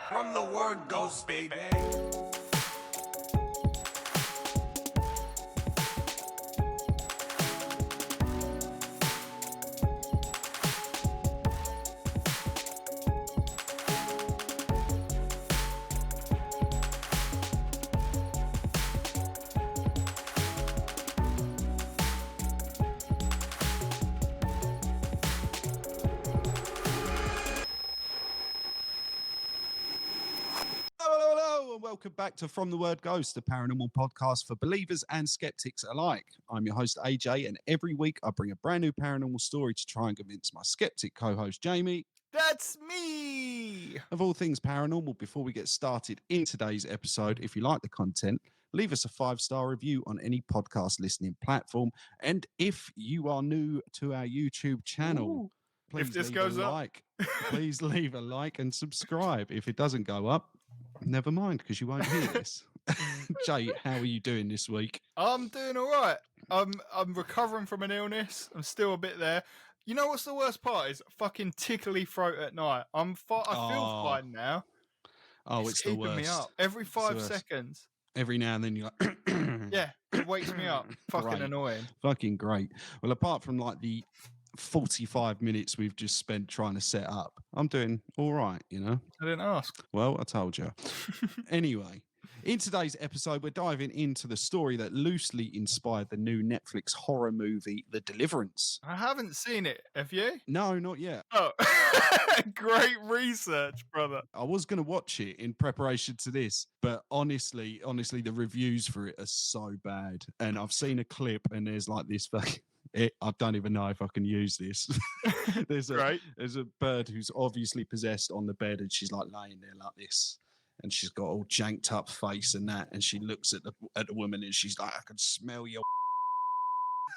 From the word ghost, baby. Welcome back to From the Word Ghost, a paranormal podcast for believers and skeptics alike. I'm your host, AJ, and every week I bring a brand new paranormal story to try and convince my skeptic co-host, Jamie. That's me! Of all things paranormal. Before we get started in today's episode, if you like the content, leave us a 5-star review on any podcast listening platform. And if you are new to our YouTube channel, please if this leave goes a up. like. Please leave a like and subscribe. If it doesn't go up, never mind, because you won't hear this. Jay, how are you doing this week? I'm doing all right. I'm recovering from an illness. I'm still a bit there. You know what's the worst part is fucking tickly throat at night. I feel fine now. Oh, it's the keeping worst. me up every 5 seconds. Every now and then you're like, yeah, it wakes me up. Fucking great. Annoying. Fucking great. Well, apart from like the 45 minutes we've just spent trying to set up, I'm doing all right, you know? I didn't ask. Well, I told you. Anyway, in today's episode, we're diving into the story that loosely inspired the new Netflix horror movie, The Deliverance. I haven't seen it. Have you? No, not yet. Oh, great research, brother. I was going to watch it in preparation to this, but honestly, the reviews for it are so bad. And I've seen a clip and there's like this fucking... I don't even know if I can use this. There's a bird who's obviously possessed on the bed, and she's like laying there like this, and she's got all janked up face and that, and she looks at the woman and she's like, "I can smell your."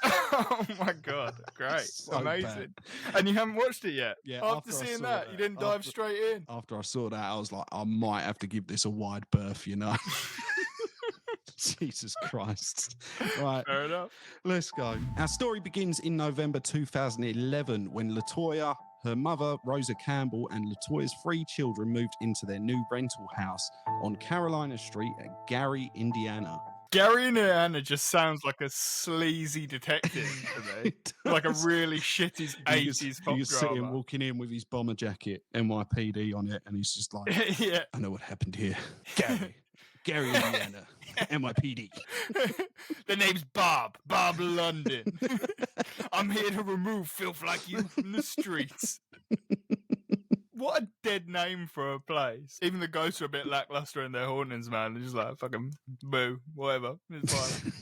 Oh my god! Great, So amazing. bad. And you haven't watched it yet? Yeah. After seeing that, you didn't dive straight in. After I saw that, I was like, I might have to give this a wide berth, you know. Jesus Christ. Right. Fair enough. Let's go. Our story begins in November 2011 when Latoya, her mother, Rosa Campbell, and Latoya's 3 children moved into their new rental house on Carolina Street at Gary, Indiana. Gary, Indiana just sounds like a sleazy detective to me. Like a really shitty 80s pop He's drama. sitting, walking in with his bomber jacket, NYPD on it, and he's just like, yeah. I know what happened here. Gary, Indiana, NYPD. The name's Bob London. I'm here to remove filth like you from the streets. What a dead name for a place. Even the ghosts are a bit lackluster in their hauntings, man. They're just like, fucking boo, whatever. It's fine.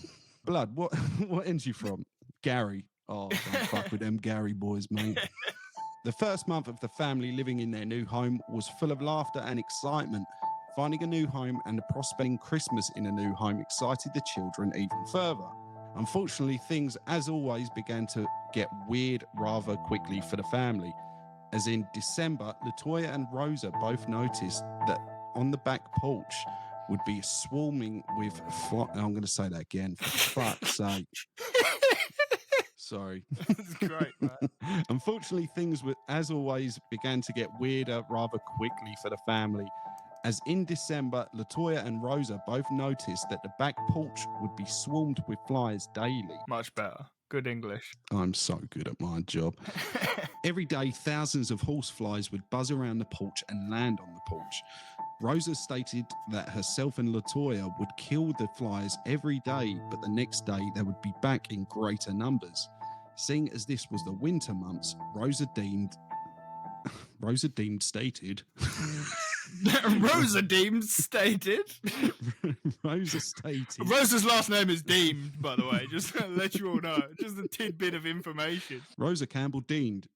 Blood, what ends you from? Gary. Oh, don't fuck with them Gary boys, mate. The first month of the family living in their new home was full of laughter and excitement. Finding a new home and the prospecting Christmas in a new home excited the children even further. Unfortunately, things, as always, began to get weird rather quickly for the family. As in December, Latoya and Rosa both noticed that on the back porch would be swarming with I'm going to say that again, for fuck's sake. Sorry. That's great, man. Unfortunately, things, as always, began to get weirder rather quickly for the family. As in December, Latoya and Rosa both noticed that the back porch would be swarmed with flies daily. Much better. Good English. I'm so good at my job. Every day, thousands of horseflies would buzz around the porch and land on the porch. Rosa stated that herself and Latoya would kill the flies every day, but the next day they would be back in greater numbers. Seeing as this was the winter months, Rosa stated. Rosa deemed stated. Rosa stated. Rosa's last name is Deemed, by the way, just to let you all know. Just a tidbit of information. Rosa Campbell Deemed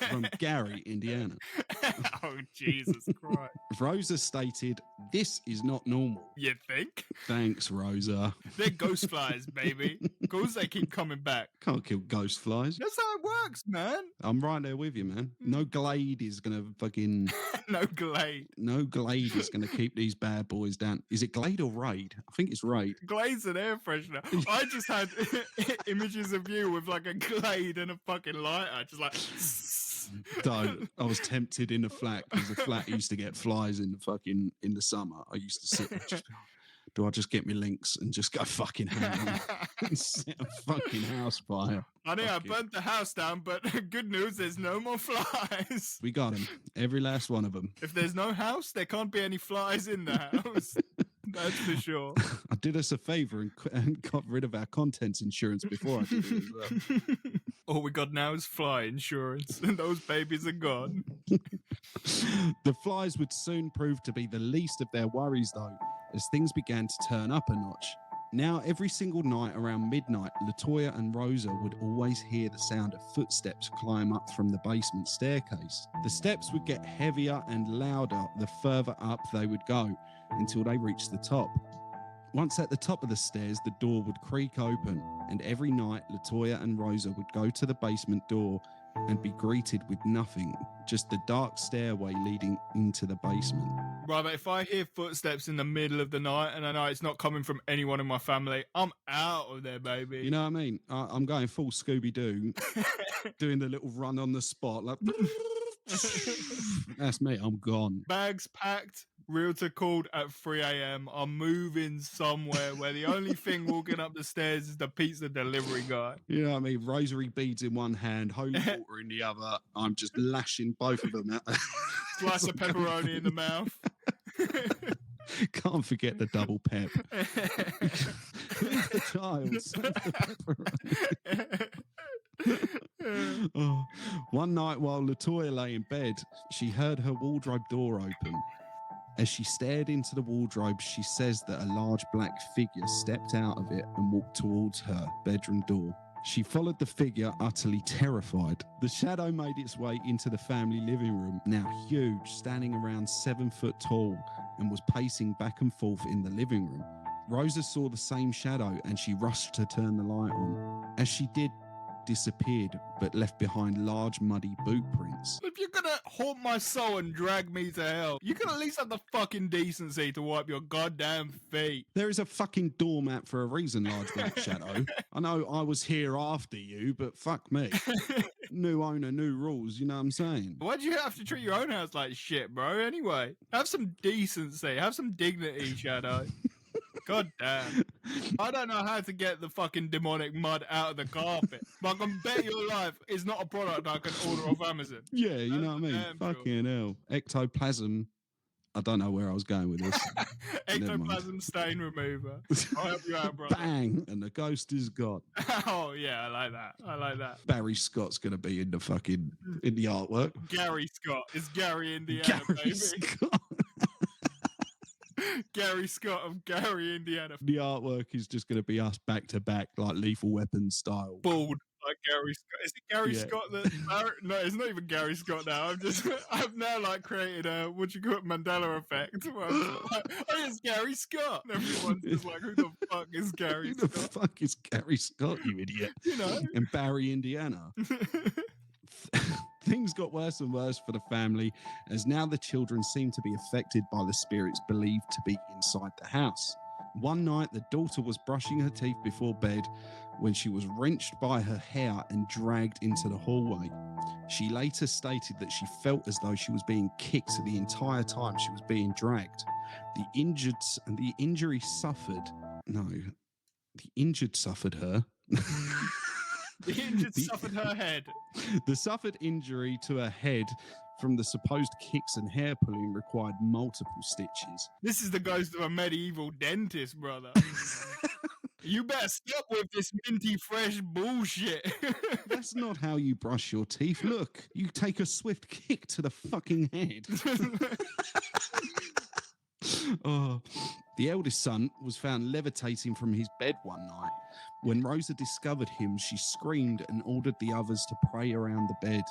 from Gary, Indiana. Oh, Jesus Christ. Rosa stated, "This is not normal." You think? Thanks, Rosa. They're ghost flies, baby. Of course they keep coming back. Can't kill ghost flies. That's how it works, man. I'm right there with you, man. No glade is going to fucking... No glade. No glade is going to keep these bad boys down. Is it glade or raid? I think it's raid. Glade's an air freshener. I just had images of you with like a glade and a fucking lighter, just like... flies. Don't. I was tempted in the flat because the flat used to get flies in the summer. I used to sit and just, do I just get my links and just go fucking ham and set a fucking house fire? Honey, I burnt the house down, but good news, there's no more flies. We got them, every last one of them. If there's no house, there can't be any flies in the house. That's for sure. I did us a favour and got rid of our contents insurance before I did it as well. All we got now is fly insurance, and those babies are gone. The flies would soon prove to be the least of their worries, though, as things began to turn up a notch. Now, every single night around midnight, Latoya and Rosa would always hear the sound of footsteps climb up from the basement staircase. The steps would get heavier and louder the further up they would go, until they reached the top. Once at the top of the stairs, the door would creak open, and every night Latoya and Rosa would go to the basement door and be greeted with nothing, just the dark stairway leading into the basement. Right, but if I hear footsteps in the middle of the night and I know it's not coming from anyone in my family, I'm out of there, baby. You know what I mean? I'm going full Scooby-Doo, doing the little run on the spot, like... That's me, I'm gone. Bags packed, realtor called at 3 a.m. I'm moving somewhere where the only thing walking up the stairs is the pizza delivery guy. You know what I mean? Rosary beads in one hand, holy water in the other. I'm just lashing both of them out. Slice of pepperoni in the mouth. Can't forget the double pep. The child. Oh. One night while Latoya lay in bed, she heard her wardrobe door open. As she stared into the wardrobe, she says that a large black figure stepped out of it and walked towards her bedroom door. She followed the figure, utterly terrified. The shadow made its way into the family living room, now huge, standing around 7 foot tall, and was pacing back and forth in the living room. Rosa saw the same shadow and she rushed to turn the light on. As she did, disappeared, but left behind large muddy boot prints. If you're gonna haunt my soul and drag me to hell, you can at least have the fucking decency to wipe your goddamn feet. There is a fucking doormat for a reason, large black shadow. I know I was here after you, but fuck me. New owner, new rules, you know what I'm saying? Why'd you have to treat your own house like shit, bro? Anyway, have some decency, have some dignity, Shadow. God damn. I don't know how to get the fucking demonic mud out of the carpet, but I can bet your life is not a product I can order off Amazon. Yeah, you know what I mean? Fucking hell. Ectoplasm. I don't know where I was going with this. Ectoplasm stain remover. I'll help you out, bro. Bang! And the ghost is gone. Oh, yeah, I like that. I like that. Barry Scott's going to be in the artwork. Gary Scott. It's Gary Indiana, baby. Scott. Gary Scott of Gary, Indiana. The artwork is just going to be us back to back, like Lethal Weapon style. Bald, like Gary Scott. Is it Gary Scott that? No, it's not even Gary Scott now. I've now like created a Mandela effect. Oh, it's Gary Scott. And everyone's just like, who the fuck is Gary Scott? Who the fuck is Gary Scott, you idiot? You know, and Barry, Indiana. Things got worse and worse for the family, as now the children seemed to be affected by the spirits believed to be inside the house. One night, the daughter was brushing her teeth before bed when she was wrenched by her hair and dragged into the hallway. She later stated that she felt as though she was being kicked the entire time she was being dragged. The injured suffered her. The injured suffered her head. The suffered injury to her head from the supposed kicks and hair pulling required multiple stitches. This is the ghost of a medieval dentist, brother. You better stop with this minty fresh bullshit. That's not how you brush your teeth. Look, you take a swift kick to the fucking head. Oh. The eldest son was found levitating from his bed one night. When Rosa discovered him, she screamed and ordered the others to pray around the bed.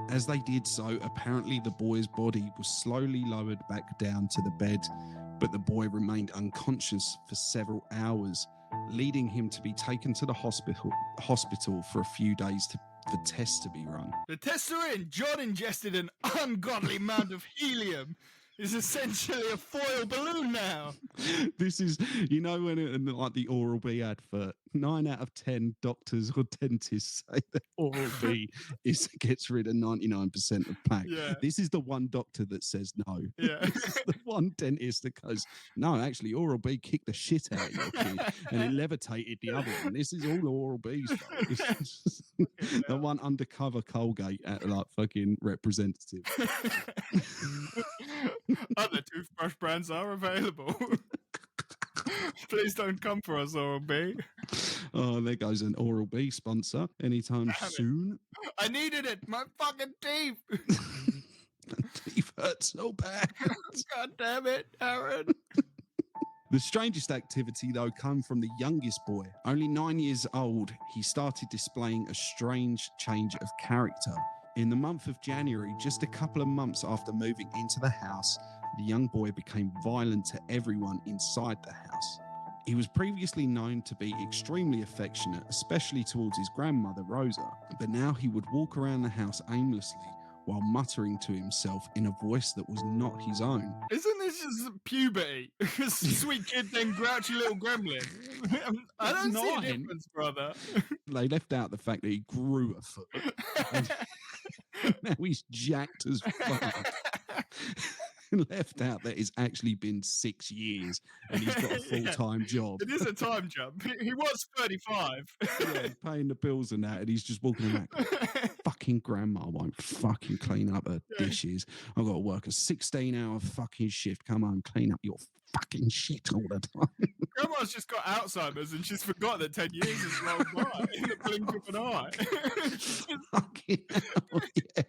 As they did so, apparently the boy's body was slowly lowered back down to the bed, but the boy remained unconscious for several hours, leading him to be taken to the hospital for a few days for tests to be run. The tests are in. John ingested an ungodly amount of helium. It's essentially a foil balloon now. This is, you know, when like the Oral-B advert, 9 out of 10 doctors or dentists say that Oral-B gets rid of 99% of plaque. Yeah. This is the one doctor that says no. Yeah. This is the one dentist that goes, no, actually, Oral-B kicked the shit out of your kid and it levitated the other one. This is all Oral-B's fault. This is the one undercover Colgate like fucking representative. Other toothbrush brands are available. Please don't come for us, Oral-B. Oh, there goes an Oral-B sponsor anytime soon. I needed it. My fucking teeth. Teeth hurt so bad. God damn it, Aaron. The strangest activity, though, came from the youngest boy. Only 9 years old, he started displaying a strange change of character. In the month of January, just a couple of months after moving into the house, the young boy became violent to everyone inside the house. He was previously known to be extremely affectionate, especially towards his grandmother, Rosa, but now he would walk around the house aimlessly while muttering to himself in a voice that was not his own. Isn't this just puberty? Sweet kid, then grouchy little gremlin. I don't see a difference, brother. They left out the fact that he grew a foot. Now he's jacked as fuck. Left out that it's actually been 6 years and he's got a full-time job. It is a time jump. He was 35. Yeah, he's paying the bills and that, and he's just walking around going, fucking grandma won't fucking clean up her dishes. I've got to work a 16-hour fucking shift. Come on, clean up your fucking shit all the time. Grandma's just got Alzheimer's and she's forgot that 10 years has rolled by in the blink of an eye. Fucking hell, yeah.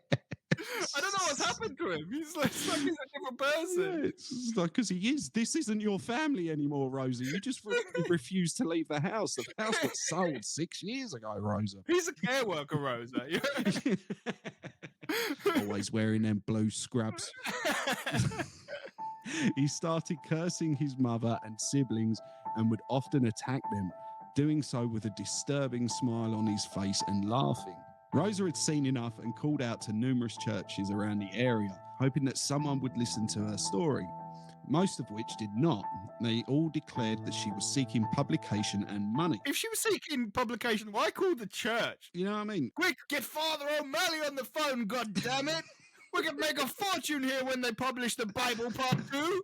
I don't know what's happened to him. He's like he's a different person. Yeah, it's like, because he is. This isn't your family anymore, Rosa. You just refuse to leave the house. The house got sold 6 years ago, Rosa. He's a care worker, Rosa. Always wearing them blue scrubs. He started cursing his mother and siblings and would often attack them, doing so with a disturbing smile on his face and laughing. Rosa had seen enough and called out to numerous churches around the area, hoping that someone would listen to her story, most of which did not. They all declared that she was seeking publication and money. If she was seeking publication, why call the church? You know what I mean? Quick, get Father O'Malley on the phone, goddammit! We can make a fortune here when they publish the Bible Part 2.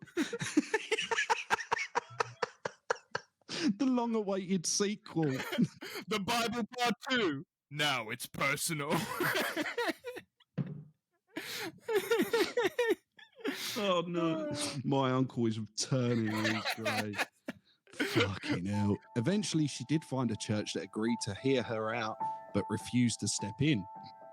The long-awaited sequel. The Bible Part 2. Now it's personal. Oh no. My uncle is turning in his grave. Fucking hell. Eventually, she did find a church that agreed to hear her out, but refused to step in.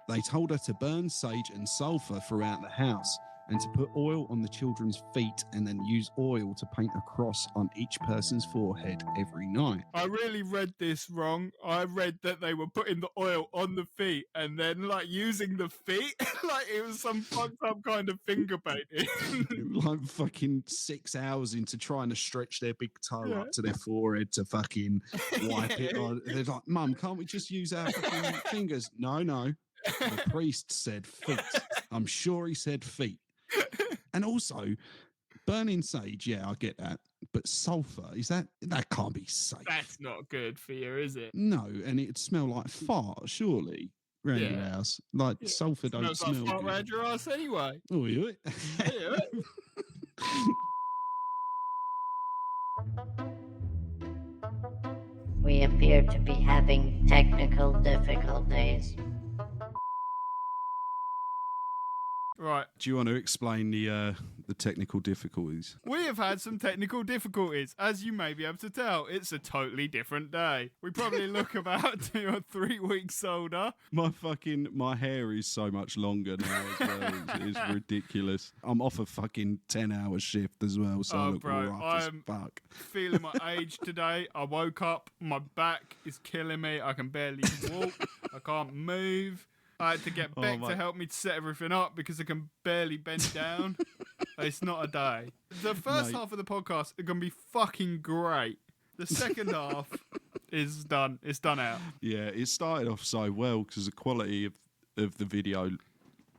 They told her to burn sage and sulfur throughout the house and to put oil on the children's feet and then use oil to paint a cross on each person's forehead every night. I really read this wrong. I read that they were putting the oil on the feet and then like using the feet like it was some fucked up kind of finger painting. Like fucking 6 hours into trying to stretch their big toe up to their forehead to fucking wipe it on. They're like, Mum, can't we just use our fucking fingers? No. The priest said feet. I'm sure he said feet. And also, burning sage, yeah, I get that. But sulfur, that can't be safe. That's not good for you, is it? No, and it'd smell like fart, surely, around your house. Like sulfur don't smell like fart good. around your ass anyway. Oh, yeah. We appear to be having technical difficulties. Right. Do you want to explain the technical difficulties? We have had some technical difficulties. As you may be able to tell, it's a totally different day. We probably look about 2 or 3 weeks older. My hair is so much longer now as well. It's ridiculous. I'm off a fucking 10-hour shift as well, so I look rough as fuck. Feeling my age today. I woke up, my back is killing me. I can barely walk. I can't move. I had to get Beck to help me to set everything up because I can barely bend down. It's not a day. The first half of the podcast is going to be fucking great. The second half is done. It's done out. Yeah, it started off so well because the quality of the video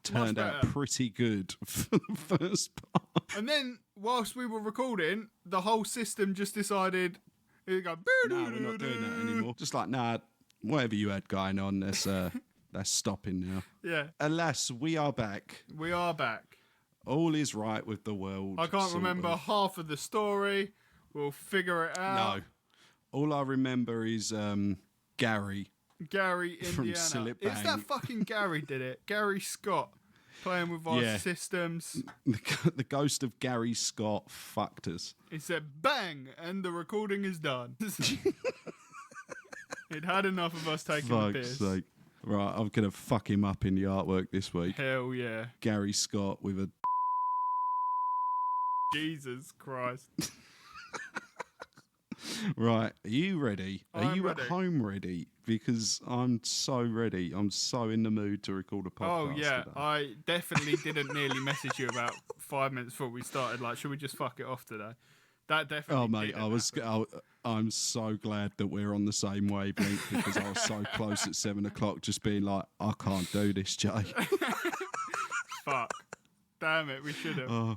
turned out better. pretty good for the first part. And then, whilst we were recording, the whole system just decided, it go, No, we're not doing that anymore. Just like, nah, whatever you had going on, that's stopping now. Yeah, Alas, we are back. we are back. All is right with the world. I can't sort remember of. half of the story. We'll figure it out. No. All I remember is Gary. Gary, From Indiana. Sillet It's that Bang. fucking Gary did it. Gary Scott playing with our Yeah. systems. The ghost of Gary Scott fucked us. He said bang, and the recording is done. He'd had enough of us taking the Fuck's piss. sake. Right, I'm going to fuck him up in the artwork this week. Hell yeah. Gary Scott with a... Jesus Christ. Right, are you ready? Are I'm you ready. at home ready? Because I'm so ready. I'm so in the mood to record a podcast. Oh yeah, today. I definitely didn't nearly message you about 5 minutes before we started. Like, should we just fuck it off today? That definitely. Oh mate, didn't happen. I'm so glad that we're on the same wavelength because I was so close at 7 o'clock, just being like, I can't do this, Jay. Fuck. Damn it, we should have. Oh,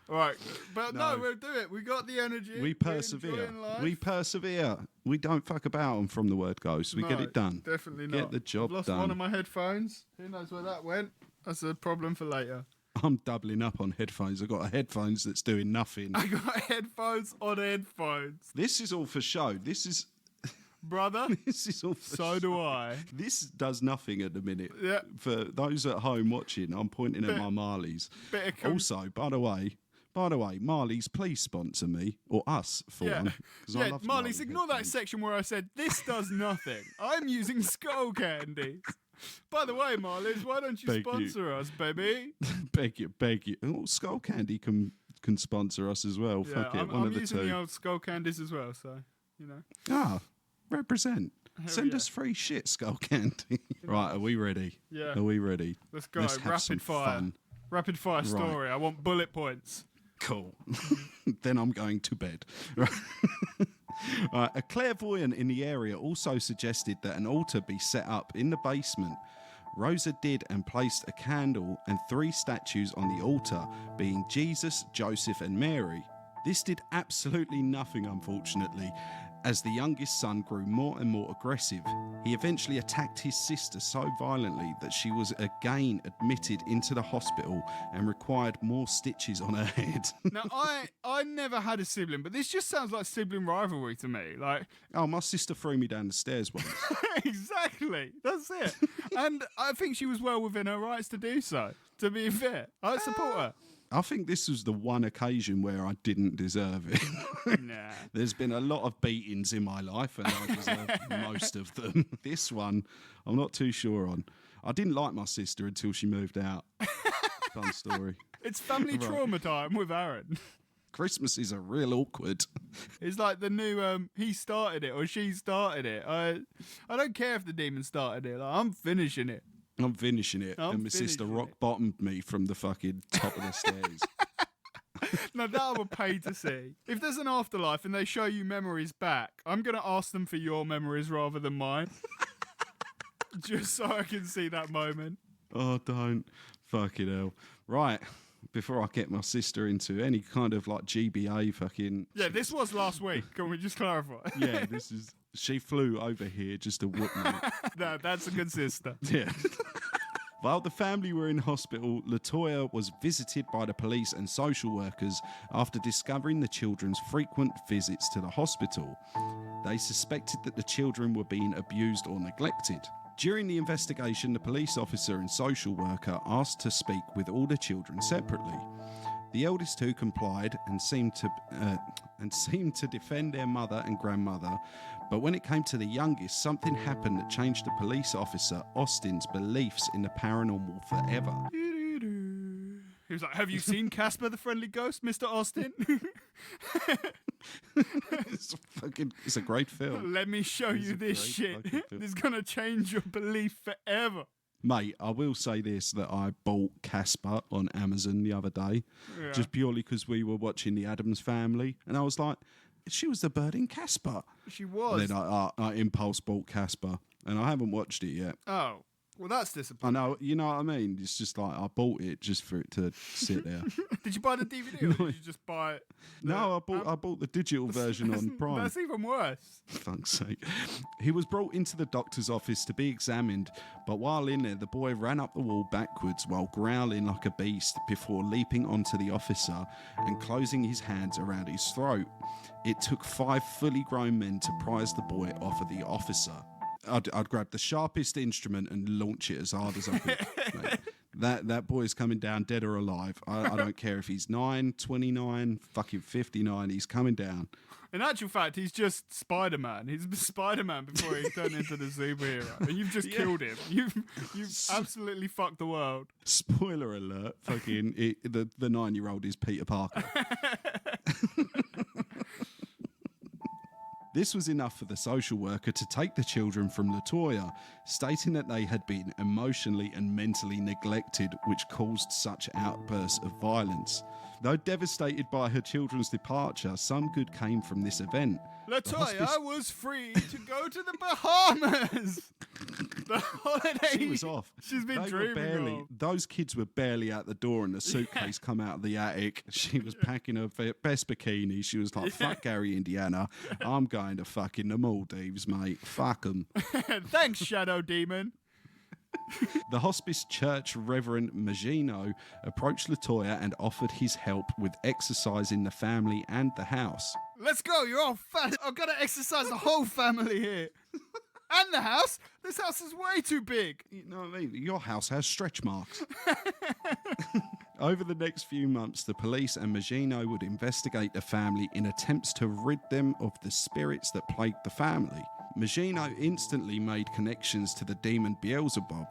Right, but no, No. we'll do it. We got the energy. we We're persevere. enjoying life. We persevere. We don't fuck about on From the Word Ghost. We get No, it done. Definitely Get not. the job I've lost done. one of my headphones. Who knows where that went? That's a problem for later. I'm doubling up on headphones. I've got a headphones that's doing nothing. I got headphones on headphones, This is all for show. This is brother. all for So show. do I. This does nothing at the minute. Yeah. For those at home watching, I'm pointing at my Marleys. Bit of Also, by the way, Marleys, please sponsor me or us for Yeah. one. 'cause I Yeah, love Marlies, Marley ignore that headphones. section where I said this does nothing. I'm using skull candies. By the way, Marlies, why don't you Thank you. sponsor us, baby? Beg you. Oh, Skull Candy can sponsor us as well. Yeah, Fuck it, I'm one of the using two. the old skull candies as well, so you know. Ah, represent. Hell Send yeah. us free shit, Skull Candy. Right, are we ready? Yeah. Are we ready? Let's go. Let's have some Rapid fire. fun. Rapid fire story. I want bullet points. Cool. Then I'm going to bed. Right, a clairvoyant in the area also suggested that an altar be set up in the basement. Rosa did and placed a candle and 3 statues on the altar, being Jesus, Joseph, and Mary. This did absolutely nothing, unfortunately, as the youngest son grew more and more aggressive. He eventually attacked his sister so violently that she was again admitted into the hospital and required more stitches on her head. Now, I never had a sibling, but this just sounds like sibling rivalry to me. Like, Oh, my sister threw me down the stairs once. exactly. That's it. And I think she was well within her rights to do so, to be fair. I support her. I think this was the one occasion where I didn't deserve it. Nah. There's been a lot of beatings in my life, and I deserve most of them. This one, I'm not too sure on. I didn't like my sister until she moved out. Fun story. It's family trauma time with Aaron. Christmases are real awkward. It's like the new he started it or she started it. I don't care if the demon started it. Like, I'm finishing it. I'm finishing it, I'm and my sister finishing rock bottomed me from the fucking top of the stairs. Now that I would pay to see. If there's an afterlife and they show you memories back, I'm gonna ask them for your memories rather than mine. Just so I can see that moment. Oh, don't. Fucking hell. Right. Before I get my sister into any kind of like GBA fucking... Yeah, this was last week. Can we just clarify? Yeah, this is... She flew over here just to whoop me. No, that's a good sister. Yeah. While the family were in hospital, Latoya was visited by the police and social workers after discovering the children's frequent visits to the hospital. They suspected that the children were being abused or neglected. During the investigation, the police officer and social worker asked to speak with all the children separately. The eldest two complied and seemed to defend their mother and grandmother, but when it came to the youngest, something happened that changed the police officer Austin's beliefs in the paranormal forever. He was like, "Have you seen Casper the Friendly Ghost, Mr. Austin?" It's a great film. Let me show It's you a this great shit. fucking film. This is gonna change your belief forever. Mate, I will say this, that I bought Casper on Amazon the other day, Yeah. just purely because we were watching The Addams Family, and I was like, she was the bird in Casper. She And was. then I impulse bought Casper, and I haven't watched it yet. Oh, Well, that's I disappointing. know, you know what I mean? It's just like I bought it just for it to sit there. Did you buy the DVD or did you just buy it? No, I bought the digital version on Prime. That's even worse. Fuck's sake. He was brought into the doctor's office to be examined, but while in there, the boy ran up the wall backwards while growling like a beast before leaping onto the officer and closing his hands around his throat. It took 5 fully grown men to prise the boy off of the officer. I'd grab the sharpest instrument and launch it as hard as I could. Mate, that boy's coming down dead or alive. I don't care if he's 9, 29, fucking 59, he's coming down. In actual fact, he's just Spider-Man. He's Spider-Man before he turned into the superhero. And you've just killed him. You've absolutely fucked the world. Spoiler alert, fucking the 9-year-old is Peter Parker. This was enough for the social worker to take the children from Latoya, stating that they had been emotionally and mentally neglected, which caused such outbursts of violence. Though devastated by her children's departure, some good came from this event. Latoya was free to go to the Bahamas. The holiday She was off. She's been They were dreaming barely, of. Those kids were barely out the door and the suitcase come out of the attic. She was packing her best bikini. She was like, fuck Gary, Indiana. I'm going to fucking the Maldives, mate. Fuck them. Thanks, Shadow Demon. The hospice church Reverend Magino approached Latoya and offered his help with exercising the family and the house. Let's go. You're all fat. I've got to exercise the whole family here. And the house. This house is way too big. You know what I mean? Your house has stretch marks. Over the next few months, the police and Magino would investigate the family in attempts to rid them of the spirits that plagued the family. Magino instantly made connections to the demon Beelzebub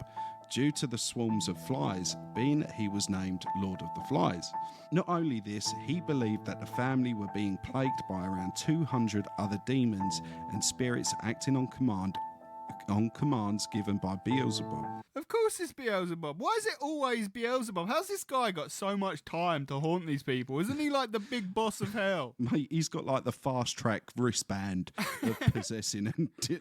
due to the swarms of flies, being that he was named Lord of the Flies. Not only this, he believed that the family were being plagued by around 200 other demons and spirits acting on commands given by Beelzebub. Of course it's Beelzebub. Why is it always Beelzebub? How's this guy got so much time to haunt these people? Isn't he like the big boss of hell? Mate, he's got like the fast track wristband of possessing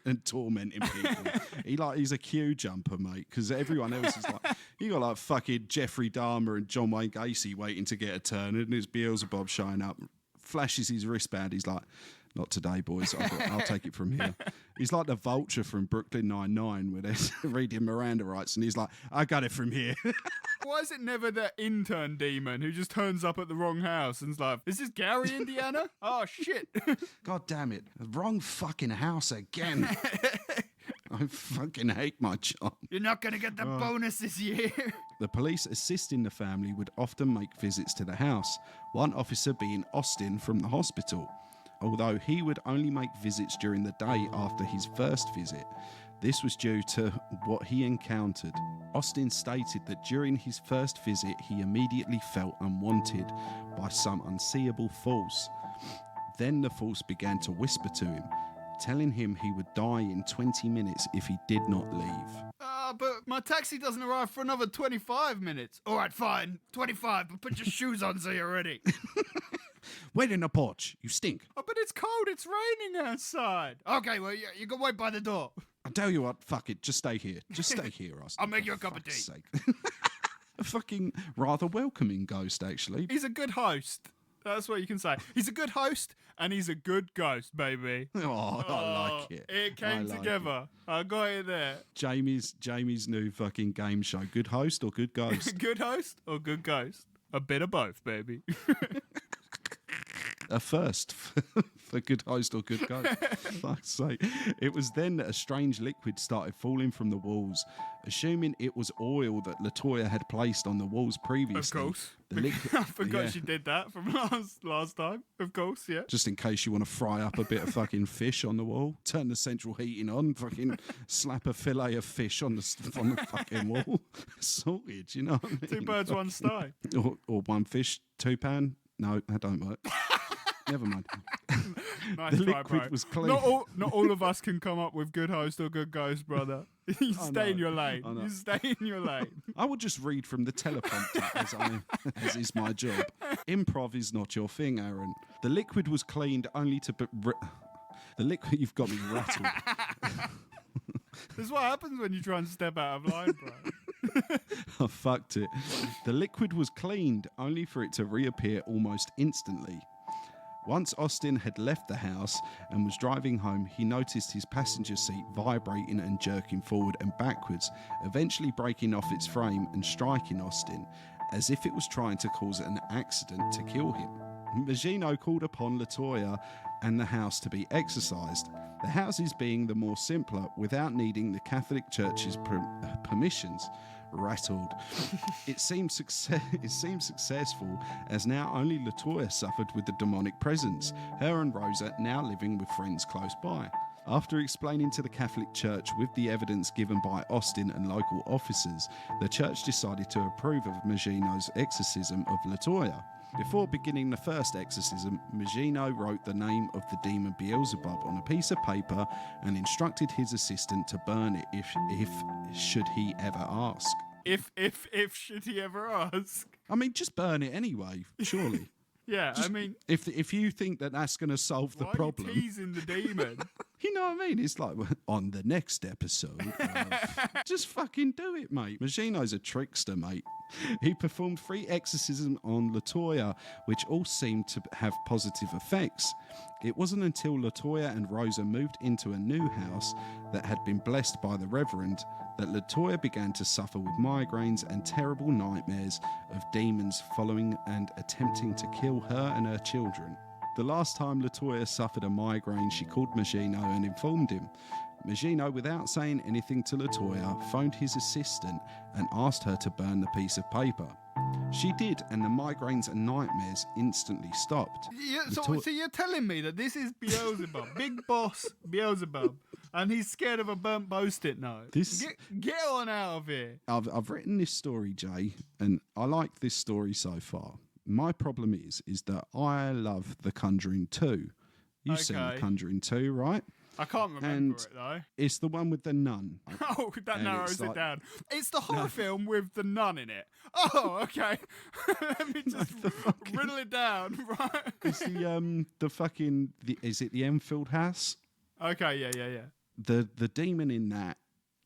and tormenting people. He's a queue jumper, mate, because everyone else is like, you got like fucking Jeffrey Dahmer and John Wayne Gacy waiting to get a turn, and there's Beelzebub showing up, flashes his wristband. He's like, not today, boys. I'll take it from here. He's like the vulture from Brooklyn Nine-Nine, where they're reading Miranda rights, and he's like, I got it from here. Why is it never the intern demon who just turns up at the wrong house and's like, is this Gary, Indiana? Oh, shit. God damn it. Wrong fucking house again. I fucking hate my job. You're not going to get the bonus this year. The police assisting the family would often make visits to the house, one officer being Austin from the hospital, although he would only make visits during the day after his first visit. This was due to what he encountered. Austin stated that during his first visit, he immediately felt unwanted by some unseeable force. Then the force began to whisper to him, telling him he would die in 20 minutes if he did not leave. But my taxi doesn't arrive for another 25 minutes. All right, fine, 25, but put your shoes on so you're ready. Wait in the porch, you stink. Oh, but it's cold, it's raining outside. Okay, well, you can wait by the door. I tell you what, fuck it, just stay here. Just stay here, Austin. I'll make you a cup of tea. Sake. A fucking rather welcoming ghost, actually. He's a good host. That's what you can say. He's a good host, and he's a good ghost, baby. Oh, I like it. It came together. I got it there. Jamie's new fucking game show. Good host or good ghost? Good host or good ghost? A bit of both, baby. A first for good host or good ghost. Fuck's sake. It was then that a strange liquid started falling from the walls. Assuming it was oil that Latoya had placed on the walls previously. Of course. The liquid, I forgot she did that from last time. Of course, yeah. Just in case you want to fry up a bit of fucking fish on the wall. Turn the central heating on. Fucking slap a fillet of fish on the fucking wall. Sorted, you know what I mean? 2 birds, one stone. Or one fish, 2 pan. No, that don't work. Never mind. Nice The try, liquid bro. was clean. Not all of us can come up with good host or good ghost, brother. You stay in your lane. I know. You stay in your lane. I would just read from the teleprompter as is my job. Improv is not your thing, Aaron. The liquid was cleaned only to... the liquid... You've got me rattled. This is what happens when you try and step out of line, bro. I fucked it. The liquid was cleaned, only for it to reappear almost instantly. Once Austin had left the house and was driving home, he noticed his passenger seat vibrating and jerking forward and backwards, eventually breaking off its frame and striking Austin, as if it was trying to cause an accident to kill him. Maggino called upon Latoya and the house to be exorcised, the houses being the more simpler without needing the Catholic Church's permissions. Rattled. It seemed successful, as now only Latoya suffered with the demonic presence, her and Rosa now living with friends close by. After explaining to the Catholic Church with the evidence given by Austin and local officers, the church decided to approve of Maggino's exorcism of Latoya. Before beginning the first exorcism, Maggino wrote the name of the demon Beelzebub on a piece of paper and instructed his assistant to burn it if should he ever ask. If should he ever ask? I mean, just burn it anyway, surely. Yeah, I mean, if you think that that's going to solve the problem, why are you teasing the demon? You know what I mean? It's like, on the next episode, just fucking do it, mate. Maggino's a trickster, mate. He performed 3 exorcisms on Latoya, which all seemed to have positive effects. It wasn't until Latoya and Rosa moved into a new house that had been blessed by the Reverend that Latoya began to suffer with migraines and terrible nightmares of demons following and attempting to kill her and her children. The last time Latoya suffered a migraine, she called Maggino and informed him. Maggino, without saying anything to Latoya, phoned his assistant and asked her to burn the piece of paper. She did, and the migraines and nightmares instantly stopped. Yeah, so you're telling me that this is Beelzebub, Big Boss Beelzebub, and he's scared of a burnt post-it note? Get on out of here. I've written this story, Jay, and I like this story so far. My problem is that I love The Conjuring 2. You've seen The Conjuring 2, right? I can't remember it, though. It's the one with the nun. Oh, that narrows it down. It's the horror film with the nun in it. Oh, okay. Let me just riddle it down, right? It's is it the Enfield House? Okay, yeah. The demon in that,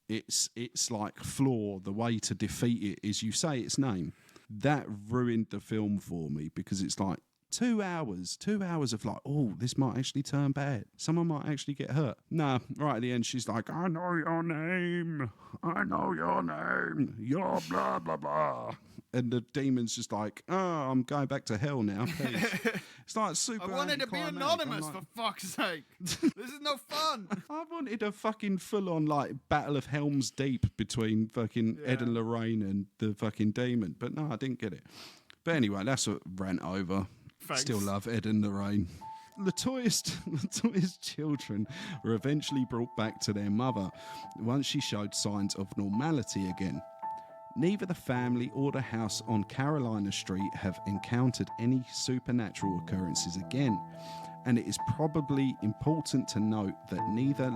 it's like Floor. The way to defeat it is you say its name. That ruined the film for me because it's like 2 hours of like, oh, this might actually turn bad. Someone might actually get hurt. Nah, right at the end, she's like, I know your name. You're blah, blah, blah. And the demon's just like, oh, I'm going back to hell now. It's like super. I wanted to be anonymous, for fuck's sake. This is no fun. I wanted a fucking full-on like Battle of Helm's Deep between fucking Ed and Lorraine and the fucking demon. But no, I didn't get it. But anyway, that's a rant over. Thanks. Still love Ed and Lorraine. Latoya's children were eventually brought back to their mother once she showed signs of normality again. Neither the family or the house on Carolina Street have encountered any supernatural occurrences again, and it is probably important to note that neither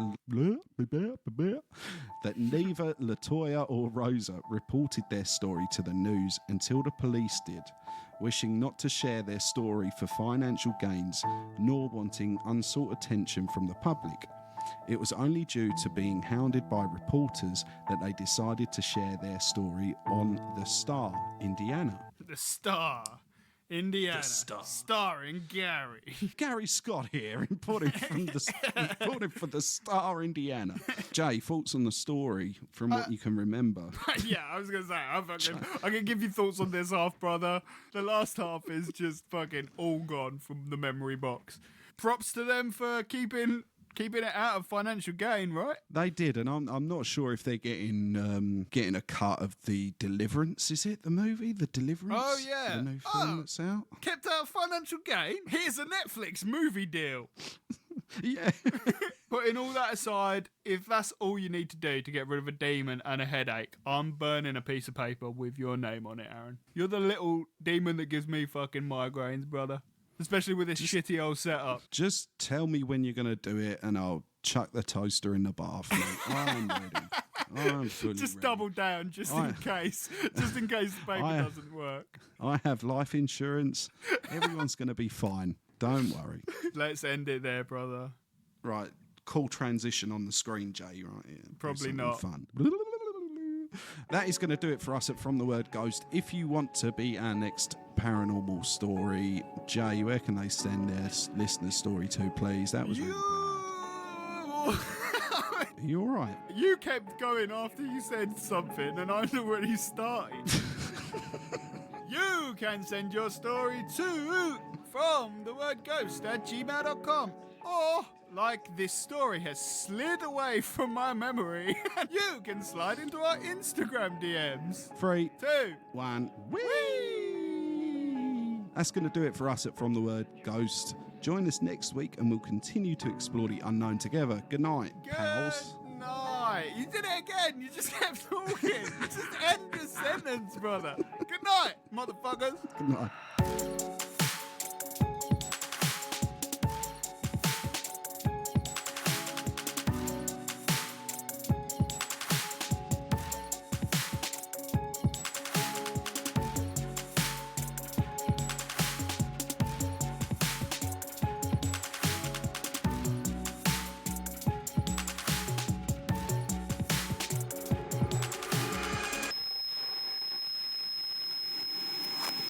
Latoya or Rosa reported their story to the news until the police did, wishing not to share their story for financial gains, nor wanting unsought attention from the public. It was only due to being hounded by reporters that they decided to share their story on The Star, Indiana. The Star, Indiana. Starring Gary. Gary Scott here, reporting from the Star, Indiana. Jay, thoughts on the story from what you can remember? Yeah, I was going to say, I can give you thoughts on this half, brother. The last half is just fucking all gone from the memory box. Props to them for keeping it out of financial gain, right? They did, and I'm not sure if they're getting a cut of the Deliverance. Is it the movie, The Deliverance? Oh yeah, the new film that's out. Kept out of financial gain. Here's a Netflix movie deal. Yeah. Putting all that aside, if that's all you need to do to get rid of a demon and a headache, I'm burning a piece of paper with your name on it, Aaron. You're the little demon that gives me fucking migraines, brother. Especially with this shitty old setup. Just tell me when you're going to do it and I'll chuck the toaster in the bath, mate. I'm ready. I'm fully just ready. Double down, in case. Just in case the paper doesn't work. I have life insurance. Everyone's going to be fine. Don't worry. Let's end it there, brother. Right. cool transition on the screen, Jay, right here. Do Probably something not. Fun. That is going to do it for us at From the Word Ghost. If you want to be our next paranormal story, Jay, where can they send their listener story to, please? That was really bad. Are you all right? You kept going after you said something, and I'd already started. You can send your story to fromthewordghost@gmail.com. Or, like this story has slid away from my memory, you can slide into our Instagram DMs. 3, 2, 1, whee! That's going to do it for us at From the Word Ghost. Join us next week and we'll continue to explore the unknown together. Good night, pals. Good night. You did it again. You just kept talking. Just end your sentence, brother. Good night, motherfuckers. Good night.